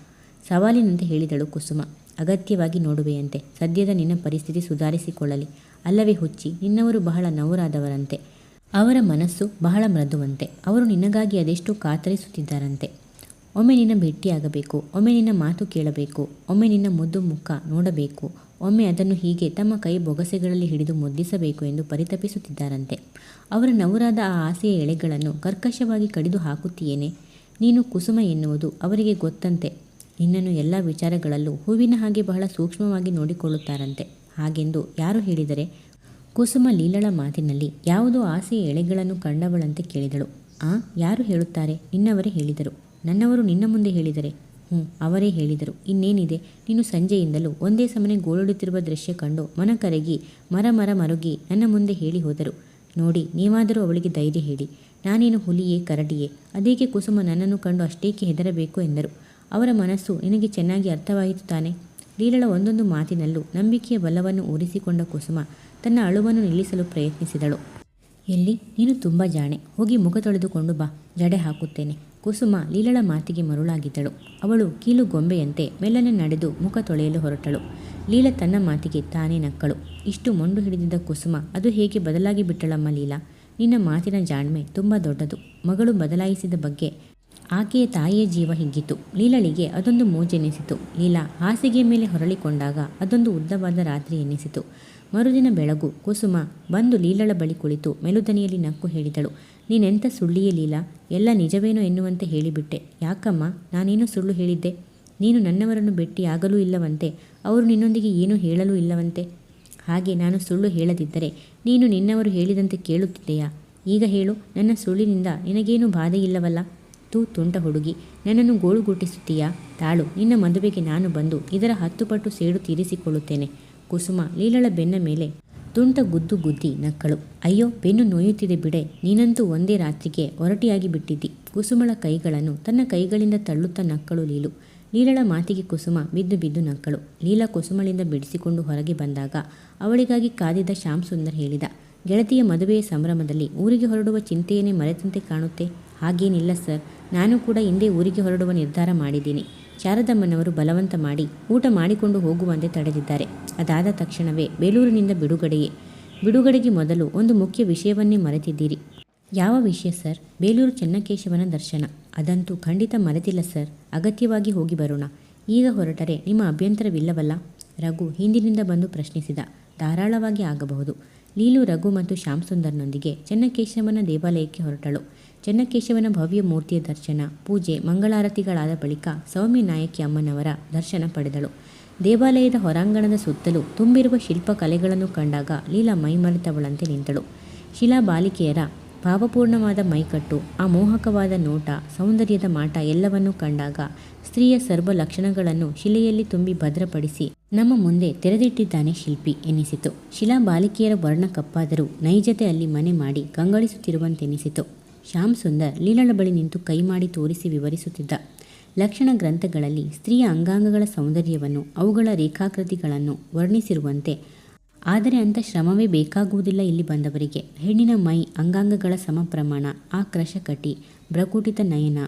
ಸವಾಲಿನಂತೆ ಹೇಳಿದಳು ಕುಸುಮ. ಅಗತ್ಯವಾಗಿ ನೋಡುವೆಯಂತೆ. ಸದ್ಯದ ನಿನ್ನ ಪರಿಸ್ಥಿತಿ ಸುಧಾರಿಸಿಕೊಳ್ಳಲಿ. ಅಲ್ಲವೇ ಹುಚ್ಚಿ, ನಿನ್ನವರು ಬಹಳ ನವರಾದವರಂತೆ. ಅವರ ಮನಸ್ಸು ಬಹಳ ಮೃದುವಂತೆ. ಅವರು ನಿನಗಾಗಿ ಅದೆಷ್ಟು ಕಾತರಿಸುತ್ತಿದ್ದಾರಂತೆ. ಒಮ್ಮೆ ನಿನ್ನ ಭೇಟಿಯಾಗಬೇಕು, ಒಮ್ಮೆ ನಿನ್ನ ಮಾತು ಕೇಳಬೇಕು, ಒಮ್ಮೆ ನಿನ್ನ ಮುದ್ದು ಮುಖ ನೋಡಬೇಕು, ಒಮ್ಮೆ ಅದನ್ನು ಹೀಗೆ ತಮ್ಮ ಕೈ ಬೊಗಸೆಗಳಲ್ಲಿ ಹಿಡಿದು ಮುದ್ದಿಸಬೇಕು ಎಂದು ಪರಿತಪಿಸುತ್ತಿದ್ದಾರಂತೆ. ಅವರ ನವರಾದ ಆ ಆಸೆಯ ಎಳೆಗಳನ್ನು ಕರ್ಕಶವಾಗಿ ಕಡಿದು ಹಾಕುತ್ತೀಯೇನೆ ನೀನು? ಕುಸುಮ ಎನ್ನುವುದು ಅವರಿಗೆ ಗೊತ್ತಂತೆ. ನಿನ್ನನ್ನು ಎಲ್ಲ ವಿಚಾರಗಳಲ್ಲೂ ಹೂವಿನ ಹಾಗೆ ಬಹಳ ಸೂಕ್ಷ್ಮವಾಗಿ ನೋಡಿಕೊಳ್ಳುತ್ತಾರಂತೆ. ಹಾಗೆಂದು ಯಾರು ಹೇಳಿದರೆ? ಕುಸುಮ ಲೀಲಳ ಮಾತಿನಲ್ಲಿ ಯಾವುದೋ ಆಸೆಯ ಎಳೆಗಳನ್ನು ಕಂಡವಳಂತೆ ಕೇಳಿದಳು. ಯಾರು ಹೇಳುತ್ತಾರೆ? ನಿನ್ನವರೇ ಹೇಳಿದರು. ನನ್ನವರು ನಿನ್ನ ಮುಂದೆ ಹೇಳಿದರೆ? ಅವರೇ ಹೇಳಿದರು. ಇನ್ನೇನಿದೆ? ನೀನು ಸಂಜೆಯಿಂದಲೂ ಒಂದೇ ಸಮನೆ ಗೋಳುಡುತ್ತಿರುವ ದೃಶ್ಯ ಕಂಡು ಮನ ಕರಗಿ ಮರುಗಿ ನನ್ನ ಮುಂದೆ ಹೇಳಿ ಹೋದರು. ನೋಡಿ, ನೀವಾದರೂ ಅವಳಿಗೆ ಧೈರ್ಯ ಹೇಳಿ. ನಾನೇನು ಹುಲಿಯೇ, ಕರಡಿಯೇ? ಅದೇಕೆ ಕುಸುಮ ನನ್ನನ್ನು ಕಂಡು ಅಷ್ಟೇಕೆ ಹೆದರಬೇಕು ಎಂದರು. ಅವರ ಮನಸ್ಸು ನಿನಗೆ ಚೆನ್ನಾಗಿ ಅರ್ಥವಾಯಿತು ತಾನೆ? ಲೀಲಳ ಒಂದೊಂದು ಮಾತಿನಲ್ಲೂ ನಂಬಿಕೆಯ ಬಲವನ್ನು ಊರಿಸಿಕೊಂಡ ಕುಸುಮ ತನ್ನ ಅಳುವನ್ನು ನಿಲ್ಲಿಸಲು ಪ್ರಯತ್ನಿಸಿದಳು. ಎಲ್ಲಿ? ನೀನು ತುಂಬ ಜಾಣೆ. ಹೋಗಿ ಮುಖ ತೊಳೆದುಕೊಂಡು ಬಾ, ಜಡೆ ಹಾಕುತ್ತೇನೆ. ಕುಸುಮ ಲೀಲಳ ಮಾತಿಗೆ ಮರುಳಾಗಿದ್ದಳು. ಅವಳು ಕೀಲು ಗೊಂಬೆಯಂತೆ ಮೆಲ್ಲನೆ ನಡೆದು ಮುಖ ತೊಳೆಯಲು ಹೊರಟಳು. ಲೀಲ ತನ್ನ ಮಾತಿಗೆ ತಾನೇ ನಕ್ಕಳು. ಇಷ್ಟು ಮೊಂಡು ಹಿಡಿದಿದ್ದ ಕುಸುಮ ಅದು ಹೇಗೆ ಬದಲಾಗಿ ಬಿಟ್ಟಳಮ್ಮ ಲೀಲಾ? ನಿನ್ನ ಮಾತಿನ ಜಾಣ್ಮೆ ತುಂಬ ದೊಡ್ಡದು. ಮಗಳು ಬದಲಾಯಿಸಿದ ಬಗ್ಗೆ ಆಕೆಯ ತಾಯಿಯ ಜೀವ ಹಿಗ್ಗಿತು. ಲೀಲಳಿಗೆ ಅದೊಂದು ಮೋಜೆನ್ನಿಸಿತು. ಲೀಲಾ ಹಾಸಿಗೆಯ ಮೇಲೆ ಹೊರಳಿಕೊಂಡಾಗ ಅದೊಂದು ಉದ್ದವಾದ ರಾತ್ರಿ ಎನ್ನಿಸಿತು. ಮರುದಿನ ಬೆಳಗು ಕುಸುಮ ಬಂದು ಲೀಲಳ ಬಳಿ ಕುಳಿತು ಮೆಲುದನಿಯಲ್ಲಿ ನಕ್ಕು ಹೇಳಿದಳು. ನೀನೆಂಥ ಸುಳ್ಳಿಯೇ ಲೀಲಾ? ಎಲ್ಲ ನಿಜವೇನೋ ಎನ್ನುವಂತೆ ಹೇಳಿಬಿಟ್ಟೆ. ಯಾಕಮ್ಮ? ನಾನೇನು ಸುಳ್ಳು ಹೇಳಿದ್ದೆ? ನೀನು ನನ್ನವರನ್ನು ಭೇಟಿಯಾಗಲೂ ಇಲ್ಲವಂತೆ. ಅವರು ನಿನ್ನೊಂದಿಗೆ ಏನೂ ಹೇಳಲೂ ಇಲ್ಲವಂತೆ. ಹಾಗೆ ನಾನು ಸುಳ್ಳು ಹೇಳದಿದ್ದರೆ ನೀನು ನಿನ್ನವರು ಹೇಳಿದಂತೆ ಕೇಳುತ್ತಿದ್ದೆಯಾ? ಈಗ ಹೇಳು, ನನ್ನ ಸುಳ್ಳಿನಿಂದ ನಿನಗೇನು ಬಾಧೆ ಇಲ್ಲವಲ್ಲ? ತುಂಟ ಹುಡುಗಿ, ನನ್ನನ್ನು ಗೋಳುಗುಟ್ಟಿಸುತ್ತೀಯಾ? ತಾಳು, ನಿನ್ನ ಮದುವೆಗೆ ನಾನು ಬಂದು ಇದರ 10 ಪಟ್ಟು ಸೇಡು ತೀರಿಸಿಕೊಳ್ಳುತ್ತೇನೆ. ಕುಸುಮ ಲೀಲಳ ಬೆನ್ನ ಮೇಲೆ ತುಂಟ ಗುದ್ದು ಗುದ್ದಿ ನಕ್ಕಳು. ಅಯ್ಯೋ, ಬೆನ್ನು ನೋಯುತ್ತಿದೆ ಬಿಡೆ. ನೀನಂತೂ ಒಂದೇ ರಾತ್ರಿಗೆ ಒರಟಿಯಾಗಿ ಬಿಟ್ಟಿದ್ದಿ. ಕುಸುಮಳ ಕೈಗಳನ್ನು ತನ್ನ ಕೈಗಳಿಂದ ತಳ್ಳುತ್ತಾ ನಕ್ಕಳು ಲೀಲು. ಲೀಲಳ ಮಾತಿಗೆ ಕುಸುಮ ಬಿದ್ದು ಬಿದ್ದು ನಕ್ಕಳು. ಲೀಲಾ ಕುಸುಮಳಿಂದ ಬಿಡಿಸಿಕೊಂಡು ಹೊರಗೆ ಬಂದಾಗ ಅವಳಿಗಾಗಿ ಕಾದಿದ್ದ ಶ್ಯಾಮ್ ಸುಂದರ್ ಹೇಳಿದ. ಗೆಳತಿಯ ಮದುವೆಯ ಸಂಭ್ರಮದಲ್ಲಿ ಊರಿಗೆ ಹೊರಡುವ ಚಿಂತೆಯನ್ನೇ ಮರೆತಂತೆ ಕಾಣುತ್ತೆ. ಹಾಗೇನಿಲ್ಲ ಸರ್, ನಾನು ಕೂಡ ಹಿಂದೆ ಊರಿಗೆ ಹೊರಡುವ ನಿರ್ಧಾರ ಮಾಡಿದ್ದೀನಿ. ಶಾರದಮ್ಮನವರು ಬಲವಂತ ಮಾಡಿ ಊಟ ಮಾಡಿಕೊಂಡು ಹೋಗುವಂತೆ ತಡೆದಿದ್ದಾರೆ. ಅದಾದ ತಕ್ಷಣವೇ ಬೇಲೂರಿನಿಂದ ಬಿಡುಗಡೆಗೆ ಮೊದಲು ಒಂದು ಮುಖ್ಯ ವಿಷಯವನ್ನೇ ಮರೆತಿದ್ದೀರಿ. ಯಾವ ವಿಷಯ ಸರ್? ಬೇಲೂರು ಚೆನ್ನಕೇಶವನ ದರ್ಶನ. ಅದಂತೂ ಖಂಡಿತ ಮರೆತಿಲ್ಲ ಸರ್. ಅಗತ್ಯವಾಗಿ ಹೋಗಿ ಬರೋಣ. ಈಗ ಹೊರಟರೆ ನಿಮ್ಮ ಅಭ್ಯಂತರವಿಲ್ಲವಲ್ಲ? ರಘು ಹಿಂದಿನಿಂದ ಬಂದು ಪ್ರಶ್ನಿಸಿದ. ಧಾರಾಳವಾಗಿ ಆಗಬಹುದು. ಲೀಲು ರಘು ಮತ್ತು ಶ್ಯಾಮ್ ಸುಂದರ್ನೊಂದಿಗೆ ಚೆನ್ನಕೇಶವನ ದೇವಾಲಯಕ್ಕೆ ಹೊರಟಳು. ಚೆನ್ನಕೇಶವನ ಭವ್ಯ ಮೂರ್ತಿಯ ದರ್ಶನ, ಪೂಜೆ, ಮಂಗಳಾರತಿಗಳಾದ ಬಳಿಕ ಸೌಮ್ಯ ನಾಯಕಿ ಅಮ್ಮನವರ ದರ್ಶನ ಪಡೆದಳು. ದೇವಾಲಯದ ಹೊರಾಂಗಣದ ಸುತ್ತಲೂ ತುಂಬಿರುವ ಶಿಲ್ಪಕಲೆಗಳನ್ನು ಕಂಡಾಗ ಲೀಲಾ ಮೈಮರೆತವಳಂತೆ ನಿಂತಳು. ಶಿಲಾ ಬಾಲಿಕೆಯರ ಭಾವಪೂರ್ಣವಾದ ಮೈಕಟ್ಟು, ಆ ಮೋಹಕವಾದ ನೋಟ, ಸೌಂದರ್ಯದ ಮಾಟ ಎಲ್ಲವನ್ನೂ ಕಂಡಾಗ ಸ್ತ್ರೀಯ ಸರ್ವ ಲಕ್ಷಣಗಳನ್ನು ಶಿಲೆಯಲ್ಲಿ ತುಂಬಿ ಭದ್ರಪಡಿಸಿ ನಮ್ಮ ಮುಂದೆ ತೆರೆದಿಟ್ಟಿದ್ದಾನೆ ಶಿಲ್ಪಿ ಎನ್ನಿಸಿತು. ಶಿಲಾ ಬಾಲಿಕೆಯರ ವರ್ಣ ಕಪ್ಪಾದರೂ ನೈಜತೆ ಅಲ್ಲಿ ಮನೆ ಮಾಡಿ ಕಂಗೊಳಿಸುತ್ತಿರುವಂತೆನಿಸಿತು. ಶ್ಯಾಮ್ ಸುಂದರ್ ಲೀಲಳ ಬಳಿ ನಿಂತು ಕೈ ಮಾಡಿ ತೋರಿಸಿ ವಿವರಿಸುತ್ತಿದ್ದ. ಲಕ್ಷಣ ಗ್ರಂಥಗಳಲ್ಲಿ ಸ್ತ್ರೀಯ ಅಂಗಾಂಗಗಳ ಸೌಂದರ್ಯವನ್ನು, ಅವುಗಳ ರೇಖಾಕೃತಿಗಳನ್ನು ವರ್ಣಿಸಿರುವಂತೆ. ಆದರೆ ಅಂಥ ಶ್ರಮವೇ ಬೇಕಾಗುವುದಿಲ್ಲ ಇಲ್ಲಿ ಬಂದವರಿಗೆ. ಹೆಣ್ಣಿನ ಮೈ ಅಂಗಾಂಗಗಳ ಸಮಪ್ರಮಾಣ, ಆ ಕೃಶಕಟಿ, ಭ್ರಕುಟಿತ ನಯನ,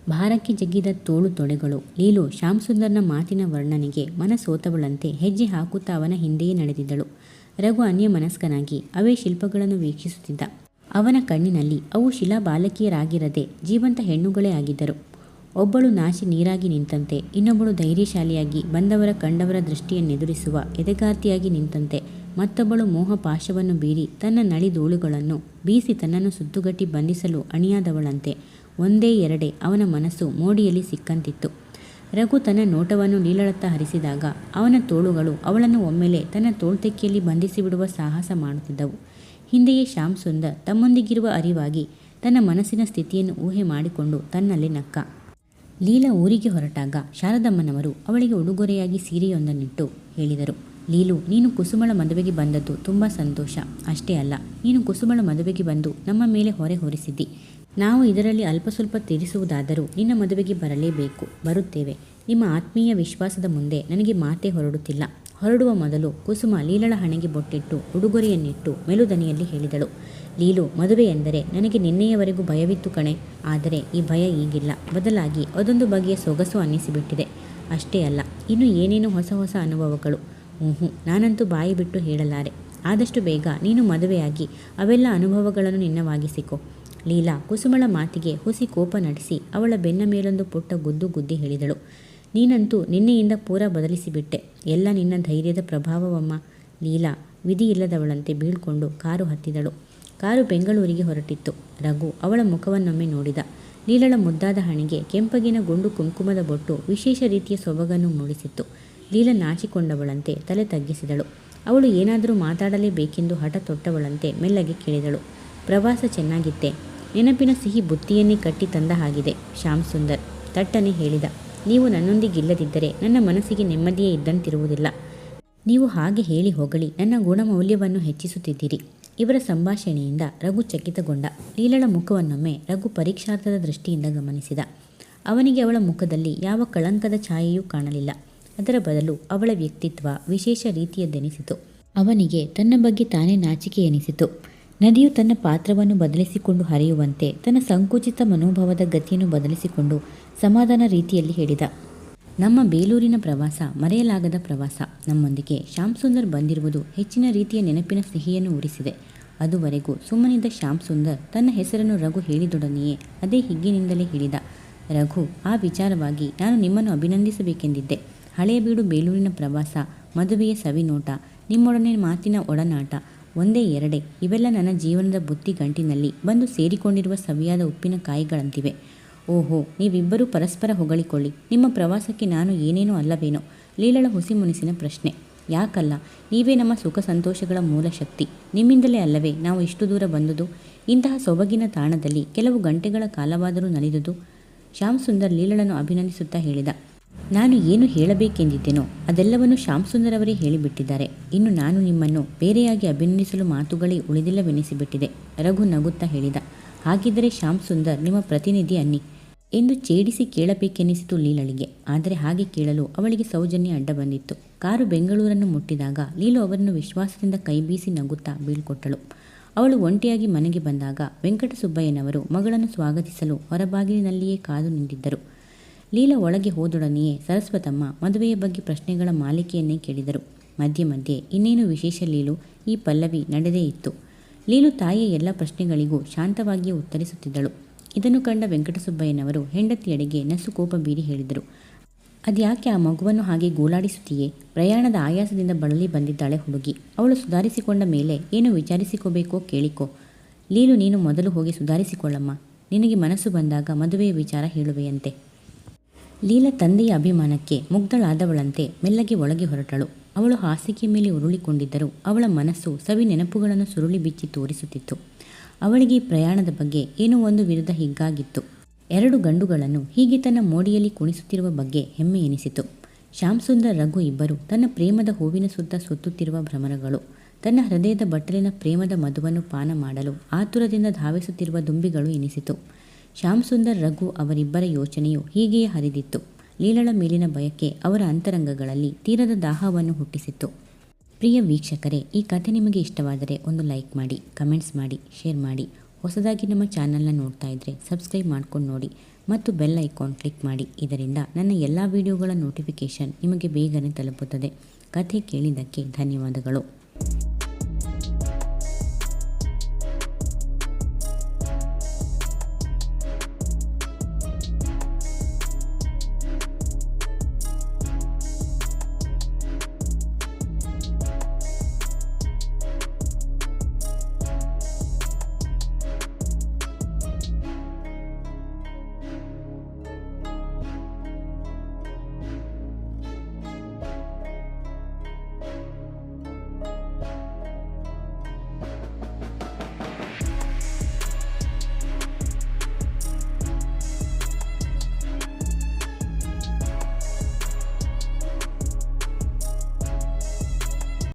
ಭಾರಕ್ಕೆ ಜಗ್ಗಿದ ತೋಳು ತೊಡೆಗಳು. ಲೀಲು ಶ್ಯಾಮ್ ಸುಂದರ್ನ ಮಾತಿನ ವರ್ಣನೆಗೆ ಮನಸೋತವಳಂತೆ ಹೆಜ್ಜೆ ಹಾಕುತ್ತಾ ಅವನ ಹಿಂದೆಯೇ ನಡೆದಿದ್ದಳು. ರಘು ಅನ್ಯಮನಸ್ಕನಾಗಿ ಅವೇ ಶಿಲ್ಪಗಳನ್ನು ವೀಕ್ಷಿಸುತ್ತಿದ್ದ. ಅವನ ಕಣ್ಣಿನಲ್ಲಿ ಅವು ಶಿಲಾ ಬಾಲಕಿಯರಾಗಿರದೆ ಜೀವಂತ ಹೆಣ್ಣುಗಳೇ ಆಗಿದ್ದರು. ಒಬ್ಬಳು ನಾಚಿ ನೀರಾಗಿ ನಿಂತಂತೆ, ಇನ್ನೊಬ್ಬಳು ಧೈರ್ಯಶಾಲಿಯಾಗಿ ಬಂದವರ ಕಂಡವರ ದೃಷ್ಟಿಯನ್ನೆದುರಿಸುವ ಎದೆಗಾರ್ತಿಯಾಗಿ ನಿಂತಂತೆ, ಮತ್ತೊಬ್ಬಳು ಮೋಹ ಪಾಶವನ್ನು ಬೀರಿ ತನ್ನ ನಳಿದೋಳುಗಳನ್ನು ಬೀಸಿ ತನ್ನನ್ನು ಸುತ್ತುಗಟ್ಟಿ ಬಂಧಿಸಲು ಅಣಿಯಾದವಳಂತೆ ಒಂದೇ ಎರಡೇ ಅವನ ಮನಸ್ಸು ಮೋಡಿಯಲ್ಲಿ ಸಿಕ್ಕಂತಿತ್ತು. ರಘು ತನ್ನ ನೋಟವನ್ನು ಲೀಲಳತ್ತ ಹರಿಸಿದಾಗ ಅವನ ತೋಳುಗಳು ಅವಳನ್ನು ಒಮ್ಮೆಲೆ ತನ್ನ ತೋಳ್ತೆಕ್ಕೆಯಲ್ಲಿ ಬಂಧಿಸಿಬಿಡುವ ಸಾಹಸ ಮಾಡುತ್ತಿದ್ದವು. ಹಿಂದೆಯೇ ಶ್ಯಾಮ್ ಸುಂದರ್ ತಮ್ಮೊಂದಿಗಿರುವ ಅರಿವಾಗಿ ತನ್ನ ಮನಸ್ಸಿನ ಸ್ಥಿತಿಯನ್ನು ಊಹೆ ಮಾಡಿಕೊಂಡು ತನ್ನಲ್ಲೇ ನಕ್ಕ. ಲೀಲಾ ಊರಿಗೆ ಹೊರಟಾಗ ಶಾರದಮ್ಮನವರು ಅವಳಿಗೆ ಉಡುಗೊರೆಯಾಗಿ ಸೀರೆಯೊಂದನ್ನಿಟ್ಟು ಹೇಳಿದರು, ಲೀಲು, ನೀನು ಕುಸುಮಳ ಮದುವೆಗೆ ಬಂದದ್ದು ತುಂಬ ಸಂತೋಷ. ಅಷ್ಟೇ ಅಲ್ಲ, ನೀನು ಕುಸುಮಳ ಮದುವೆಗೆ ಬಂದು ನಮ್ಮ ಮೇಲೆ ಹೊರೆ ಹೊರಿಸಿದ್ದಿ. ನಾವು ಇದರಲ್ಲಿ ಅಲ್ಪ ಸ್ವಲ್ಪ ತೀರಿಸುವುದಾದರೂ ನಿನ್ನ ಮದುವೆಗೆ ಬರಲೇಬೇಕು. ಬರುತ್ತೇವೆ. ನಿಮ್ಮ ಆತ್ಮೀಯ ವಿಶ್ವಾಸದ ಮುಂದೆ ನನಗೆ ಮಾತೇ ಹೊರಡುತ್ತಿಲ್ಲ. ಹೊರಡುವ ಮೊದಲು ಕುಸುಮ ಲೀಲಳ ಹಣೆಗೆ ಬೊಟ್ಟಿಟ್ಟು ಉಡುಗೊರೆಯನ್ನಿಟ್ಟು ಮೆಲುದನಿಯಲ್ಲಿ ಹೇಳಿದಳು, ಲೀಲು, ಮದುವೆ ಎಂದರೆ ನನಗೆ ನಿನ್ನೆಯವರೆಗೂ ಭಯವಿತ್ತು ಕಣೆ. ಆದರೆ ಈ ಭಯ ಈಗಿಲ್ಲ. ಬದಲಾಗಿ ಅದೊಂದು ಬಗೆಯ ಸೊಗಸು ಅನ್ನಿಸಿಬಿಟ್ಟಿದೆ. ಅಷ್ಟೇ ಅಲ್ಲ, ಇನ್ನು ಏನೇನು ಹೊಸ ಹೊಸ ಅನುಭವಗಳು. ನಾನಂತೂ ಬಾಯಿ ಬಿಟ್ಟು ಹೇಳಲಾರೆ. ಆದಷ್ಟು ಬೇಗ ನೀನು ಮದುವೆಯಾಗಿ ಅವೆಲ್ಲ ಅನುಭವಗಳನ್ನು ನಿನ್ನವಾಗಿಸಿಕೊ. ಲೀಲಾ ಕುಸುಮಳ ಮಾತಿಗೆ ಹುಸಿ ಕೋಪ ನಡೆಸಿ ಅವಳ ಬೆನ್ನ ಮೇಲೊಂದು ಪುಟ್ಟ ಗುದ್ದು ಗುದ್ದಿ ಹೇಳಿದಳು, ನೀನಂತೂ ನಿನ್ನೆಯಿಂದ ಪೂರ ಬದಲಿಸಿಬಿಟ್ಟೆ. ಎಲ್ಲ ನಿನ್ನ ಧೈರ್ಯದ ಪ್ರಭಾವವಮ್ಮ. ಲೀಲಾ ವಿಧಿ ಇಲ್ಲದವಳಂತೆ ಬೀಳ್ಕೊಂಡು ಕಾರು ಹತ್ತಿದಳು. ಕಾರು ಬೆಂಗಳೂರಿಗೆ ಹೊರಟಿತ್ತು. ರಘು ಅವಳ ಮುಖವನ್ನೊಮ್ಮೆ ನೋಡಿದ. ಲೀಲಳ ಮುದ್ದಾದ ಹಣೆಗೆ ಕೆಂಪಗಿನ ಗುಂಡು ಕುಂಕುಮದ ಬೊಟ್ಟು ವಿಶೇಷ ರೀತಿಯ ಸೊಬಗನ್ನು ಮೂಡಿಸಿತ್ತು. ಲೀಲಾ ನಾಚಿಕೊಂಡವಳಂತೆ ತಲೆ ತಗ್ಗಿಸಿದಳು. ಅವಳು ಏನಾದರೂ ಮಾತಾಡಲೇಬೇಕೆಂದು ಹಠ ತೊಟ್ಟವಳಂತೆ ಮೆಲ್ಲಗೆ ಕೇಳಿದಳು, ಪ್ರವಾಸ ಚೆನ್ನಾಗಿತ್ತೆ? ನೆನಪಿನ ಸಿಹಿ ಬುತ್ತಿಯನ್ನೇ ಕಟ್ಟಿ ತಂದ ಹಾಗಿದೆ. ಶ್ಯಾಮ್ ಸುಂದರ್ ತಟ್ಟನೆ ಹೇಳಿದ, ನೀವು ನನ್ನೊಂದಿಗಿಲ್ಲದಿದ್ದರೆ ನನ್ನ ಮನಸ್ಸಿಗೆ ನೆಮ್ಮದಿಯೇ ಇದ್ದಂತಿರುವುದಿಲ್ಲ. ನೀವು ಹಾಗೆ ಹೇಳಿ ಹೊಗಳಿ ನನ್ನ ಗುಣಮೌಲ್ಯವನ್ನು ಹೆಚ್ಚಿಸುತ್ತಿದ್ದೀರಿ. ಇವರ ಸಂಭಾಷಣೆಯಿಂದ ರಘು ಚಕಿತಗೊಂಡ. ಲೀಲಳ ಮುಖವನ್ನೊಮ್ಮೆ ರಘು ಪರೀಕ್ಷಾರ್ಥದ ದೃಷ್ಟಿಯಿಂದ ಗಮನಿಸಿದ. ಅವನಿಗೆ ಅವಳ ಮುಖದಲ್ಲಿ ಯಾವ ಕಳಂಕದ ಛಾಯೆಯೂ ಕಾಣಲಿಲ್ಲ. ಅದರ ಬದಲು ಅವಳ ವ್ಯಕ್ತಿತ್ವ ವಿಶೇಷ ರೀತಿಯದ್ದೆನಿಸಿತು. ಅವನಿಗೆ ತನ್ನ ಬಗ್ಗೆ ತಾನೇ ನಾಚಿಕೆ ಎನಿಸಿತು. ನದಿಯು ತನ್ನ ಪಾತ್ರವನ್ನು ಬದಲಿಸಿಕೊಂಡು ಹರಿಯುವಂತೆ ತನ್ನ ಸಂಕುಚಿತ ಮನೋಭಾವದ ಗತಿಯನ್ನು ಬದಲಿಸಿಕೊಂಡು ಸಮಾಧಾನ ರೀತಿಯಲ್ಲಿ ಹೇಳಿದ, ನಮ್ಮ ಬೇಲೂರಿನ ಪ್ರವಾಸ ಮರೆಯಲಾಗದ ಪ್ರವಾಸ. ನಮ್ಮೊಂದಿಗೆ ಶ್ಯಾಮ್ ಸುಂದರ್ ಬಂದಿರುವುದು ಹೆಚ್ಚಿನ ರೀತಿಯ ನೆನಪಿನ ಸಿಹಿಯನ್ನು ಉರಿಸಿದೆ. ಅದುವರೆಗೂ ಸುಮ್ಮನಿದ್ದ ಶ್ಯಾಮ್ ಸುಂದರ್ ತನ್ನ ಹೆಸರನ್ನು ರಘು ಹೇಳಿದೊಡನೆಯೇ ಅದೇ ಹಿಗ್ಗಿನಿಂದಲೇ ಹೇಳಿದ, ರಘು, ಆ ವಿಚಾರವಾಗಿ ನಾನು ನಿಮ್ಮನ್ನು ಅಭಿನಂದಿಸಬೇಕೆಂದಿದ್ದೆ. ಹಳೆಯ ಬೀಡು ಬೇಲೂರಿನ ಪ್ರವಾಸ, ಮದುವೆಯ ಸವಿನೋಟ, ನಿಮ್ಮೊಡನೆ ಮಾತಿನ ಒಡನಾಟ, ಒಂದೇ ಎರಡೇ ಇವೆಲ್ಲ ನನ್ನ ಜೀವನದ ಬುತ್ತಿ ಗಂಟಿನಲ್ಲಿ ಬಂದು ಸೇರಿಕೊಂಡಿರುವ ಸವಿಯಾದ ಉಪ್ಪಿನಕಾಯಿಗಳಂತಿವೆ. ಓಹೋ, ನೀವಿಬ್ಬರೂ ಪರಸ್ಪರ ಹೊಗಳಿಕೊಳ್ಳಿ. ನಿಮ್ಮ ಪ್ರವಾಸಕ್ಕೆ ನಾನು ಏನೇನೋ ಅಲ್ಲವೇನೋ? ಲೀಲಳ ಹುಸಿ ಮುನಿಸಿನ ಪ್ರಶ್ನೆ. ಯಾಕಲ್ಲ, ನೀವೇ ನಮ್ಮ ಸುಖ ಸಂತೋಷಗಳ ಮೂಲ ಶಕ್ತಿ. ನಿಮ್ಮಿಂದಲೇ ಅಲ್ಲವೇ ನಾವು ಇಷ್ಟು ದೂರ ಬಂದುದು, ಇಂತಹ ಸೊಬಗಿನ ತಾಣದಲ್ಲಿ ಕೆಲವು ಗಂಟೆಗಳ ಕಾಲವಾದರೂ ನಲಿದುದು. ಶ್ಯಾಮ್ ಸುಂದರ್ ಲೀಲಳನ್ನು ಅಭಿನಂದಿಸುತ್ತಾ ಹೇಳಿದ, ನಾನು ಏನು ಹೇಳಬೇಕೆಂದಿದ್ದೇನೋ ಅದೆಲ್ಲವನ್ನು ಶ್ಯಾಮ್ ಸುಂದರ್ ಅವರೇ ಹೇಳಿಬಿಟ್ಟಿದ್ದಾರೆ. ಇನ್ನು ನಾನು ನಿಮ್ಮನ್ನು ಬೇರೆಯಾಗಿ ಅಭಿನಂದಿಸಲು ಮಾತುಗಳೇ ಉಳಿದಿಲ್ಲವೆನಿಸಿಬಿಟ್ಟಿದೆ. ರಘು ನಗುತ್ತಾ ಹೇಳಿದ, ಹಾಗಿದ್ದರೆ ಶ್ಯಾಮ್ ಸುಂದರ್ ನಿಮ್ಮ ಪ್ರತಿನಿಧಿ ಅನ್ನಿ ಎಂದು ಛೇಡಿಸಿ ಕೇಳಬೇಕೆನಿಸಿತು ಲೀಲಳಿಗೆ. ಆದರೆ ಹಾಗೆ ಕೇಳಲು ಅವಳಿಗೆ ಸೌಜನ್ಯ ಅಡ್ಡ ಬಂದಿತ್ತು. ಕಾರು ಬೆಂಗಳೂರನ್ನು ಮುಟ್ಟಿದಾಗ ಲೀಲು ಅವರನ್ನು ವಿಶ್ವಾಸದಿಂದ ಕೈಬೀಸಿ ನಗುತ್ತಾ ಬೀಳ್ಕೊಟ್ಟಳು. ಅವಳು ಒಂಟಿಯಾಗಿ ಮನೆಗೆ ಬಂದಾಗ ವೆಂಕಟಸುಬ್ಬಯ್ಯನವರು ಮಗಳನ್ನು ಸ್ವಾಗತಿಸಲು ಹೊರಬಾಗಿಲಿನಲ್ಲಿಯೇ ಕಾದು ನಿಂತಿದ್ದರು. ಲೀಲಾ ಒಳಗೆ ಹೋದೊಡನೆಯೇ ಸರಸ್ವತಮ್ಮ ಮದುವೆಯ ಬಗ್ಗೆ ಪ್ರಶ್ನೆಗಳ ಮಾಲಿಕೆಯನ್ನೇ ಕೇಳಿದರು. ಮಧ್ಯೆ ಮಧ್ಯೆ ಇನ್ನೇನು ವಿಶೇಷ ಲೀಲು, ಈ ಪಲ್ಲವಿ ನಡೆದೇ ಇತ್ತು. ಲೀಲು ತಾಯಿಯ ಎಲ್ಲ ಪ್ರಶ್ನೆಗಳಿಗೂ ಶಾಂತವಾಗಿಯೇ ಉತ್ತರಿಸುತ್ತಿದ್ದಳು. ಇದನ್ನು ಕಂಡ ವೆಂಕಟಸುಬ್ಬಯ್ಯನವರು ಹೆಂಡತಿಯಡೆಗೆ ನಸು ಕೋಪ ಬೀರಿ ಹೇಳಿದರು, ಅದ್ಯಾಕೆ ಆ ಮಗುವನ್ನು ಹಾಗೆ ಗೋಳಾಡಿಸುತ್ತೀಯೇ? ಪ್ರಯಾಣದ ಆಯಾಸದಿಂದ ಬಳಲಿ ಬಂದಿದ್ದಾಳೆ ಹುಡುಗಿ. ಅವಳು ಸುಧಾರಿಸಿಕೊಂಡ ಮೇಲೆ ಏನು ವಿಚಾರಿಸಿಕೋಬೇಕೋ ಕೇಳಿಕೋ. ಲೀಲು, ನೀನು ಮೊದಲು ಹೋಗಿ ಸುಧಾರಿಸಿಕೊಳ್ಳಮ್ಮ. ನಿನಗೆ ಮನಸ್ಸು ಬಂದಾಗ ಮದುವೆಯ ವಿಚಾರ ಹೇಳುವೆಯಂತೆ. ಲೀಲಾ ತಂದೆಯ ಅಭಿಮಾನಕ್ಕೆ ಮುಗ್ಧಳಾದವಳಂತೆ ಮೆಲ್ಲಗೆ ಒಳಗೆ ಹೊರಟಳು. ಅವಳು ಹಾಸಿಗೆ ಮೇಲೆ ಉರುಳಿಕೊಂಡಿದ್ದರೂ ಅವಳ ಮನಸ್ಸು ಸವಿ ನೆನಪುಗಳನ್ನು ಸುರುಳಿ ಬಿಚ್ಚಿ ತೋರಿಸುತ್ತಿತ್ತು. ಅವಳಿಗೆ ಈ ಪ್ರಯಾಣದ ಬಗ್ಗೆ ಏನೋ ಒಂದು ವಿರುದ್ಧ ಹಿಗ್ಗಾಗಿತ್ತು. 2 ಗಂಡುಗಳನ್ನು ಹೀಗೆ ತನ್ನ ಮೋಡಿಯಲ್ಲಿ ಕುಣಿಸುತ್ತಿರುವ ಬಗ್ಗೆ ಹೆಮ್ಮೆ ಎನಿಸಿತು. ಶ್ಯಾಮ್ ಸುಂದರ್ ರಘು ಇಬ್ಬರು ತನ್ನ ಪ್ರೇಮದ ಹೂವಿನ ಸುತ್ತ ಸುತ್ತುತ್ತಿರುವ ಭ್ರಮರಗಳು. ತನ್ನ ಹೃದಯದ ಬಟ್ಟಲಿನ ಪ್ರೇಮದ ಮಧುವನ್ನು ಪಾನ ಮಾಡಲು ಆತುರದಿಂದ ಧಾವಿಸುತ್ತಿರುವ ದುಂಬಿಗಳು ಎನಿಸಿತು. ಶ್ಯಾಮ್ ಸುಂದರ್ ರಘು ಅವರಿಬ್ಬರ ಯೋಚನೆಯು ಹೀಗೆಯೇ ಹರಿದಿತ್ತು. ಲೀಲಳ ಮೇಲಿನ ಬಯಕೆ ಅವರ ಅಂತರಂಗಗಳಲ್ಲಿ ತೀರದ ದಾಹವನ್ನು ಹುಟ್ಟಿಸಿತ್ತು. ಪ್ರಿಯ ವೀಕ್ಷಕರೇ, ಈ ಕಥೆ ನಿಮಗೆ ಇಷ್ಟವಾದರೆ ಒಂದು ಲೈಕ್ ಮಾಡಿ, ಕಮೆಂಟ್ಸ್ ಮಾಡಿ, ಶೇರ್ ಮಾಡಿ. ಹೊಸದಾಗಿ ನಮ್ಮ ಚಾನಲ್ನ ನೋಡ್ತಾ ಇದ್ದರೆ ಸಬ್ಸ್ಕ್ರೈಬ್ ಮಾಡ್ಕೊಂಡು ನೋಡಿ ಮತ್ತು ಬೆಲ್ ಐಕಾನ್ ಕ್ಲಿಕ್ ಮಾಡಿ. ಇದರಿಂದ ನನ್ನ ಎಲ್ಲ ವಿಡಿಯೋಗಳ ನೋಟಿಫಿಕೇಷನ್ ನಿಮಗೆ ಬೇಗನೆ ತಲುಪುತ್ತದೆ. ಕಥೆ ಕೇಳಿದ್ದಕ್ಕೆ ಧನ್ಯವಾದಗಳು.